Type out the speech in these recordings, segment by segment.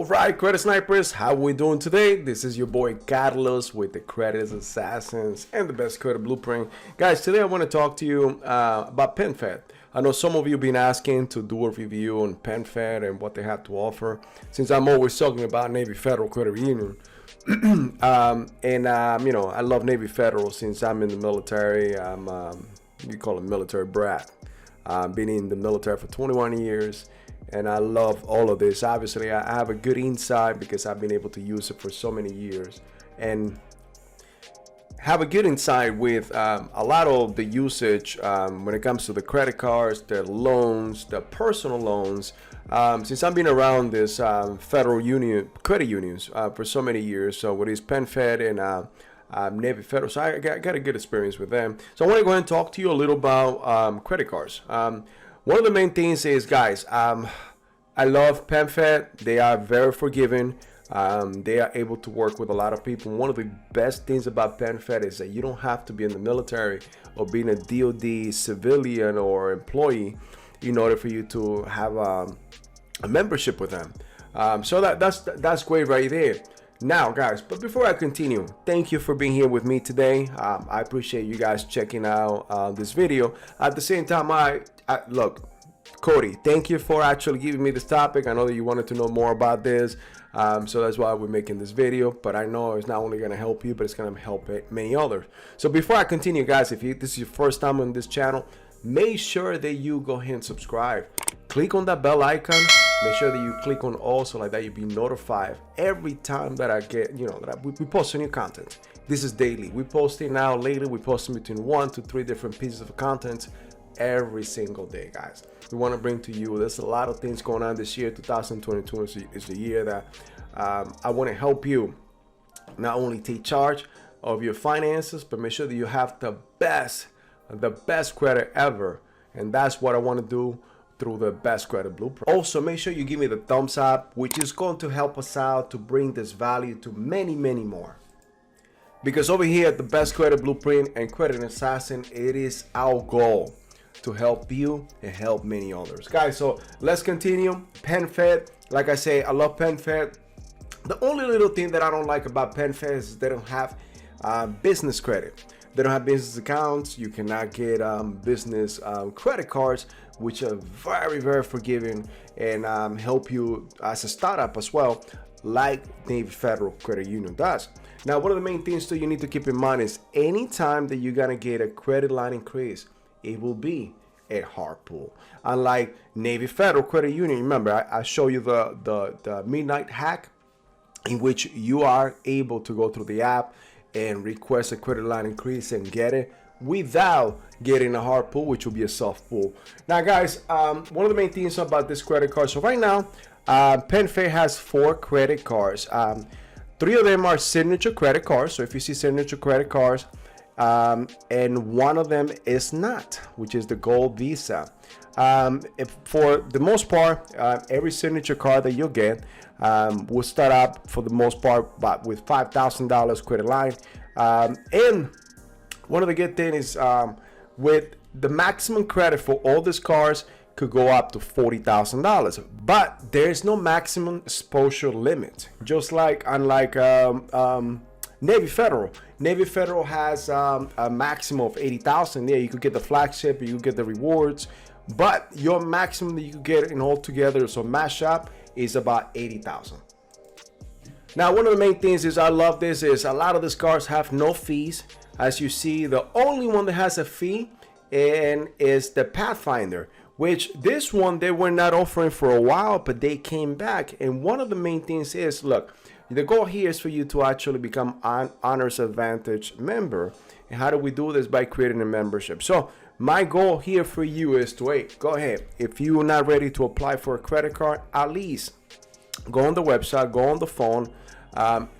Alright, credit snipers, how we doing today? This is your boy Carlos with the Credit Assassins and the best credit blueprint. Guys, today I want to talk to you about PENFED. I know some of you have been asking to do a review on PENFED and what they have to offer, since I'm always talking about Navy Federal Credit Union. You know, I love Navy Federal since I'm in the military. I'm, you call it military brat. Been in the military for 21 years. And I love all of this. Obviously, I have a good insight because I've been able to use it for so many years and have a good insight with a lot of the usage when it comes to the credit cards, the loans, the personal loans. Since I've been around this federal union, credit unions for so many years, so with this PENFED and Navy Federal, so I got a good experience with them. So I want to go ahead and talk to you a little about credit cards. One of the main things is, guys, I love PENFED. They are very forgiving. They are able to work with a lot of people. One of the best things about PENFED is that you don't have to be in the military or being a DOD civilian or employee in order for you to have a membership with them. So that's great right there. Now, guys, but before I continue, thank you for being here with me today. I appreciate you guys checking out this video. At the same time, look, Cody, thank you for actually giving me this topic. I know that you wanted to know more about this, so that's why we're making this video. But I know it's not only going to help you, but it's going to help many others. So before I continue, guys, if this is your first time on this channel, make sure that you go ahead and subscribe. Click on that bell icon. Make sure that you click on all, so like that you'll be notified every time that I get, you know, that we post new content. This is daily. We posting now lately. We posting between 1 to 3 different pieces of content every single day, guys. We want to bring to you, there's a lot of things going on this year. 2022 is the year that I want to help you not only take charge of your finances, but make sure that you have the best credit ever. And that's what I want to do through the best credit blueprint. Also, make sure you give me the thumbs up, which is going to help us out to bring this value to many more. Because over here at the best credit blueprint and Credit Assassin, it is our goal to help you and help many others, guys. So let's continue. PENFED, like I say, I love PENFED. The only little thing that I don't like about PENFED is they don't have business credit. They don't have business accounts. You cannot get business credit cards, which are very forgiving and help you as a startup as well, like Navy Federal Credit Union does. Now, one of the main things that you need to keep in mind is anytime that you're gonna get a credit line increase, it will be a hard pull. Unlike Navy Federal Credit Union, remember I show you the midnight hack, in which you are able to go through the app and request a credit line increase and get it without getting a hard pull, which will be a soft pull. Now, guys, one of the main things about this credit card, so right now PENFED has 4 credit cards. 3 of them are signature credit cards. So if you see signature credit cards, and one of them is not, which is the Gold Visa. For the most part, every signature card that you'll get will start up for the most part with $5,000 credit line. And one of the good things is with the maximum credit for all these cards could go up to $40,000, but there's no maximum exposure limit. Just like unlike Navy Federal. Navy Federal has a maximum of 80,000. Yeah, you could get the flagship, you could get the rewards, but your maximum that you could get in all together, so mash up, is about 80,000. Now, one of the main things is I love this is a lot of these cards have no fees. As you see, the only one that has a fee and is the Pathfinder, which this one they were not offering for a while, but they came back. And one of the main things is, look, the goal here is for you to actually become an Honors Advantage member. And how do we do this? By creating a membership. So my goal here for you is to, hey, go ahead. If you're not ready to apply for a credit card, at least go on the website, go on the phone,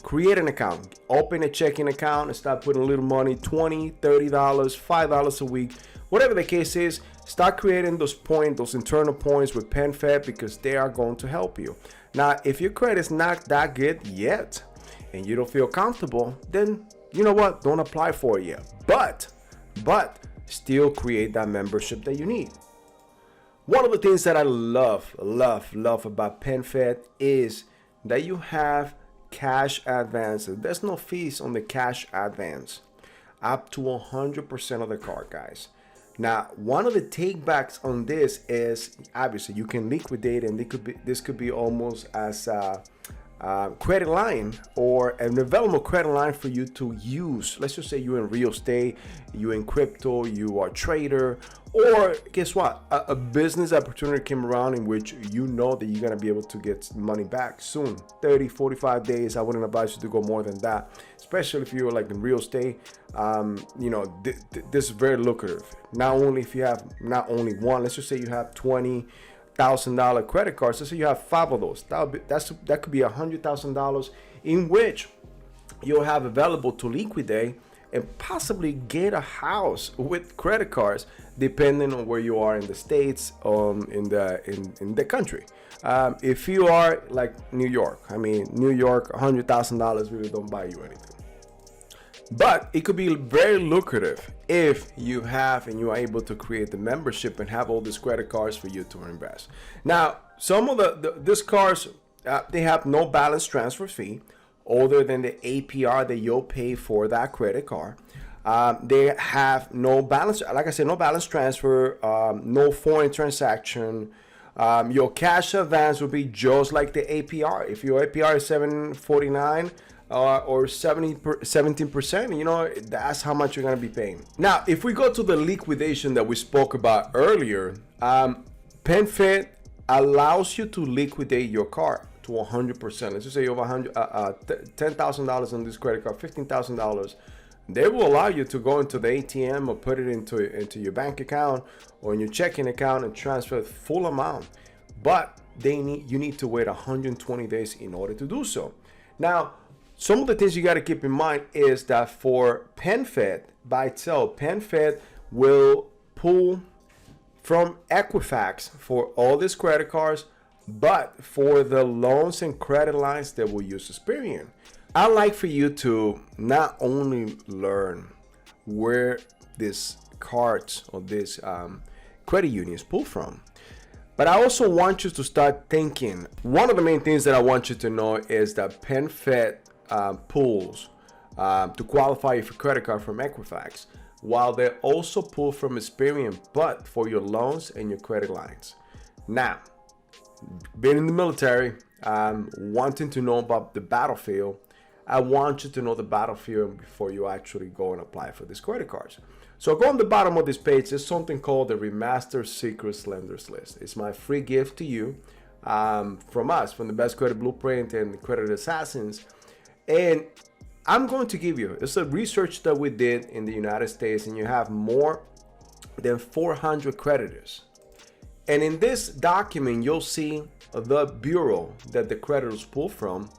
create an account, open a checking account and start putting a little money, $20, $30, $5 a week, whatever the case is. Start creating those points, those internal points with PENFED, because they are going to help you. Now, if your credit's not that good yet and you don't feel comfortable, then you know what? Don't apply for it yet. But still create that membership that you need. One of the things that I love about PENFED is that you have cash advances. There's no fees on the cash advance, up to 100% of the car, guys. Now, one of the takebacks on this is obviously you can liquidate, and this could be almost as a credit line or an available credit line for you to use. Let's just say you're in real estate, you're in crypto, you are a trader, or guess what? A business opportunity came around in which you know that you're going to be able to get money back soon. 30, 45 days. I wouldn't advise you to go more than that, especially if you're like in real estate. This is very lucrative. Not only if you have not only one, let's just say you have $20,000 credit cards. Let's say you have 5 of those. That could be $100,000 in which you'll have available to liquidate and possibly get a house with credit cards, depending on where you are in the states, in the country. If you are like New York, New York, $100,000 really don't buy you anything. But it could be very lucrative if you have and you are able to create the membership and have all these credit cards for you to invest. Now, some of these cards, they have no balance transfer fee other than the APR that you'll pay for that credit card. They have no balance, like I said, no balance transfer, no foreign transaction. Your cash advance will be just like the APR. If your APR is 749 or 17%, that's how much you're going to be paying. Now, if we go to the liquidation that we spoke about earlier, PENFED allows you to liquidate your car to 100%. Let's just say you have $10,000 on this credit card, $15,000. They will allow you to go into the ATM or put it into your bank account or in your checking account and transfer the full amount. But you need to wait 120 days in order to do so. Now, some of the things you got to keep in mind is that for PENFED by itself, PENFED will pull from Equifax for all these credit cards, but for the loans and credit lines, they will use Experian. I'd like for you to not only learn where these cards or these credit unions pull from, but I also want you to start thinking. One of the main things that I want you to know is that PENFED pulls to qualify for credit card from Equifax, while they also pull from Experian, but for your loans and your credit lines. Now, being in the military, wanting to know about the battlefield, I want you to know the battlefield before you actually go and apply for these credit cards. So go on the bottom of this page, there's something called the Remasters Secret Lenders List. It's my free gift to you from us, from the Best Credit Blueprint and Credit Assassins. And I'm going to give you, it's a research that we did in the United States, and you have more than 400 creditors. And in this document, you'll see the bureau that the creditors pull from,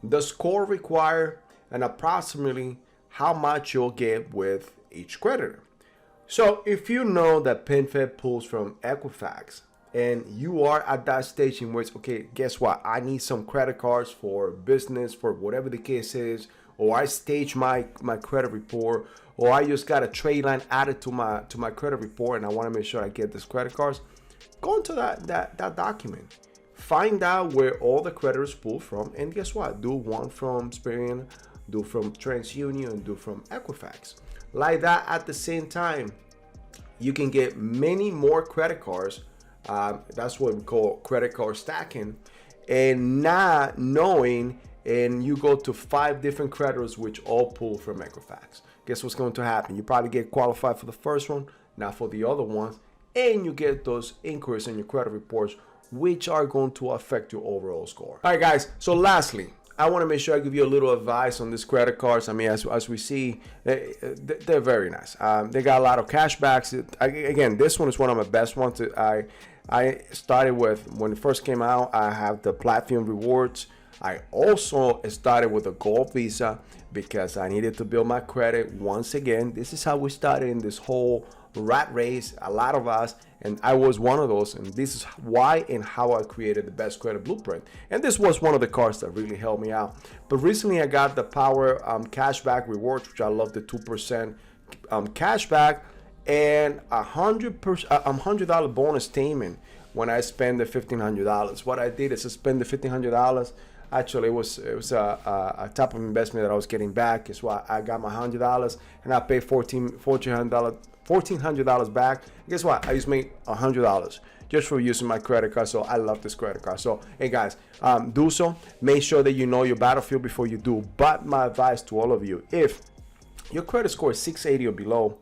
the score required, and approximately how much you'll get with each creditor. So if you know that PENFED pulls from Equifax, and you are at that stage in which, okay, guess what? I need some credit cards for business, for whatever the case is, or I stage my credit report, or I just got a Tradeline added to my credit report, and I want to make sure I get these credit cards. Go into that document. Find out where all the creditors pull from, and guess what? Do one from Experian, do from TransUnion, do from Equifax. Like that, at the same time, you can get many more credit cards. That's what we call credit card stacking, and not knowing, and you go to 5 different creditors which all pull from Equifax. Guess what's going to happen? You probably get qualified for the first one, not for the other ones, and you get those inquiries in your credit reports, which are going to affect your overall score. All right, guys. So lastly, I want to make sure I give you a little advice on these credit cards. As we see, they're very nice. They got a lot of cashbacks. Again, this one is one of my best ones. I started with, when it first came out, I have the Platinum Rewards. I also started with a Gold Visa because I needed to build my credit. Once again, this is how we started in this whole rat race, a lot of us, and I was one of those, and this is why and how I created the Best Credit Blueprint. And this was one of the cards that really helped me out. But recently I got the Power Cashback Rewards, which I love, the 2% cashback, and $100 bonus payment when I spend the $1,500. What I did is I spend the $1,500, Actually, it was a type of investment that I was getting back. Is why I got my $100 and I paid $1,400 back. Guess what? I just made $100 just for using my credit card. So I love this credit card. So hey guys, do so. Make sure that you know your battlefield before you do. But my advice to all of you, if your credit score is 680 or below,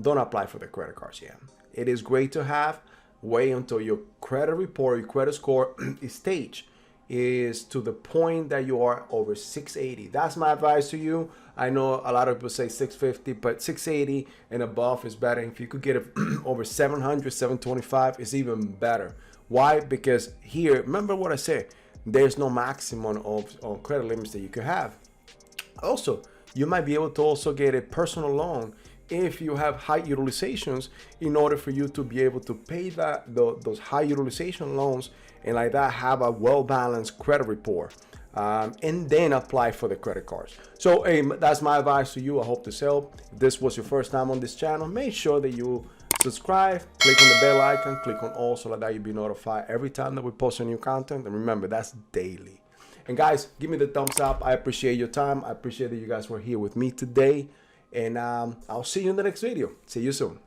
don't apply for the credit cards yet. It is great to have. Wait until your credit report, your credit score stage is to the point that you are over 680. That's my advice to you. I know a lot of people say 650, but 680 and above is better. If you could get it over 700, 725, it's even better. Why? Because here, remember what I said, there's no maximum of credit limits that you could have. Also, you might be able to also get a personal loan if you have high utilizations, in order for you to be able to pay those high utilization loans, and like that have a well-balanced credit report, and then apply for the credit cards. So hey, that's my advice to you. I hope this helped. If this was your first time on this channel, make sure that you subscribe, click on the bell icon, click on all, so that you'll be notified every time that we post a new content. And remember, that's daily. And guys, give me the thumbs up. I appreciate your time. I appreciate that you guys were here with me today. And I'll see you in the next video. See you soon.